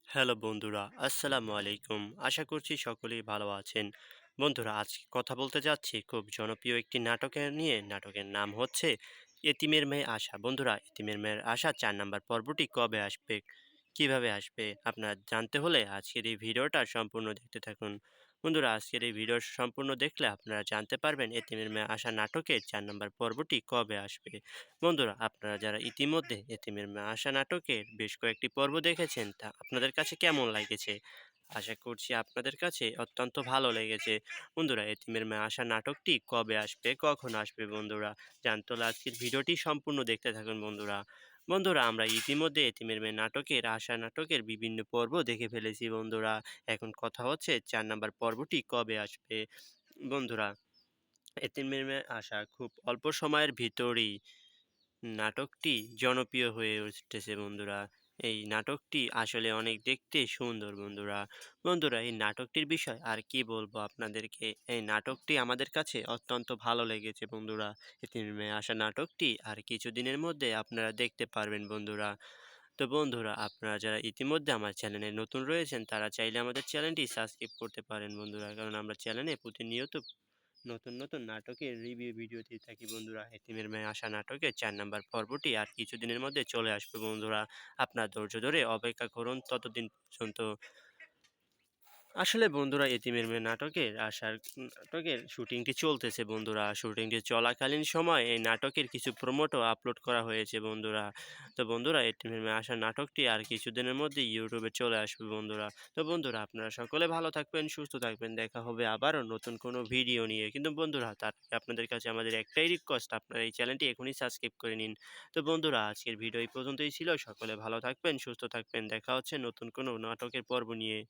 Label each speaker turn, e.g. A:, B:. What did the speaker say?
A: Hello বন্ধুরা, আসসালামু আলাইকুম। আশা করছি সকলেই ভালো আছেন। বন্ধুরা, আজকে কথা বলতে যাচ্ছি খুব জনপ্রিয় একটি নাটকের নিয়ে। নাটকের নাম হচ্ছে এতিমের মেয়ে আশা। বন্ধুরা, এতিমের মেয়ের আশা ৪ নাম্বার পর্বটি কবে আসবে, কিভাবে আসবে আপনার জানতে হলে আজকের এই ভিডিওটা সম্পূর্ণ দেখতে থাকুন। বন্ধুরা, আজকের এই ভিডিও সম্পূর্ণ দেখলে আপনারা জানতে পারবেন এতিমের মেয়ে আশা নাটকের ৪ নাম্বার পর্বটি কবে আসবে। বন্ধুরা, আপনারা যারা ইতিমধ্যে এতিমের মেয়ে আশা নাটকের বেশ কয়েকটি পর্ব দেখেছেন তা আপনাদের কাছে কেমন লাগেছে? আশা করছি আপনাদের কাছে অত্যন্ত ভালো লেগেছে। বন্ধুরা, এতিমের মেয়ে আশা নাটকটি কবে আসবে, কখন আসবে বন্ধুরা? জানতে হলে আজকের ভিডিওটি সম্পূর্ণ দেখতে থাকুন বন্ধুরা। বন্ধুরা, আমরা ইতিমধ্যে এতিমের মেয়ে নাটকের আশা নাটকের বিভিন্ন পর্ব দেখে ফেলেছি বন্ধুরা। এখন কথা হচ্ছে ৪ নাম্বার পর্বটি কবে আসবে? বন্ধুরা, এতিমের মেয়ে আশা খুব অল্প সময়ের ভিতরেই নাটকটি জনপ্রিয় হয়ে উঠতেছে বন্ধুরা। এই নাটকটি আসলে অনেক দেখতে সুন্দর বন্ধুরা। বন্ধুরা, এই নাটকটির বিষয় আর কি বলবো আপনাদেরকে? এই নাটকটি আমাদের কাছে অত্যন্ত ভালো লেগেছে বন্ধুরা। এতিমের মেয়ে আশা নাটকটি আর কিছুদিনের মধ্যে আপনারা দেখতে পারবেন বন্ধুরা। তো বন্ধুরা, আপনারা যারা ইতিমধ্যে আমার চ্যানেলে নতুন রয়েছেন তারা চাইলে আমাদের চ্যানেলটি সাবস্ক্রাইব করতে পারেন বন্ধুরা। কারণ আমরা চ্যানেলে প্রতিনিয়ত নতুন নাটকের রিভিউ ভিডিও দিয়ে থাকি বন্ধুরা। এতিমের মেয়ে আশা নাটকের ৪ নাম্বার পর্বটি আর কিছুদিনের মধ্যে চলে আসবে বন্ধুরা। আপনার ধৈর্য ধরে অপেক্ষা করুন ততদিন পর্যন্ত। আসলে বন্ধুরা, এতিমের মেয়ে নাটকের শুটিংটি চলতেছে বন্ধুরা। শুটিংটি চলাকালীন সময়ে এই নাটকের কিছু প্রোমোটও আপলোড করা হয়েছে বন্ধুরা। তো বন্ধুরা, এতিমের মেয়ে আশা নাটকটি আর কিছুদিনের মধ্যেই ইউটিউবে চলে আসবে বন্ধুরা। তো বন্ধুরা, আপনারা সকলে ভালো থাকবেন, সুস্থ থাকবেন। দেখা হবে আবারও নতুন কোনো ভিডিও নিয়ে। কিন্তু বন্ধুরা, তার আগে আপনাদের কাছে আমাদের একটাই রিকোয়েস্ট, আপনারা এই চ্যানেলটি এখনই সাবস্ক্রাইব করে নিন। তো বন্ধুরা, আজকের ভিডিও এই পর্যন্তই ছিল। সকলে ভালো থাকবেন, সুস্থ থাকবেন। দেখা হচ্ছে নতুন কোনো নাটকের পর্ব নিয়ে।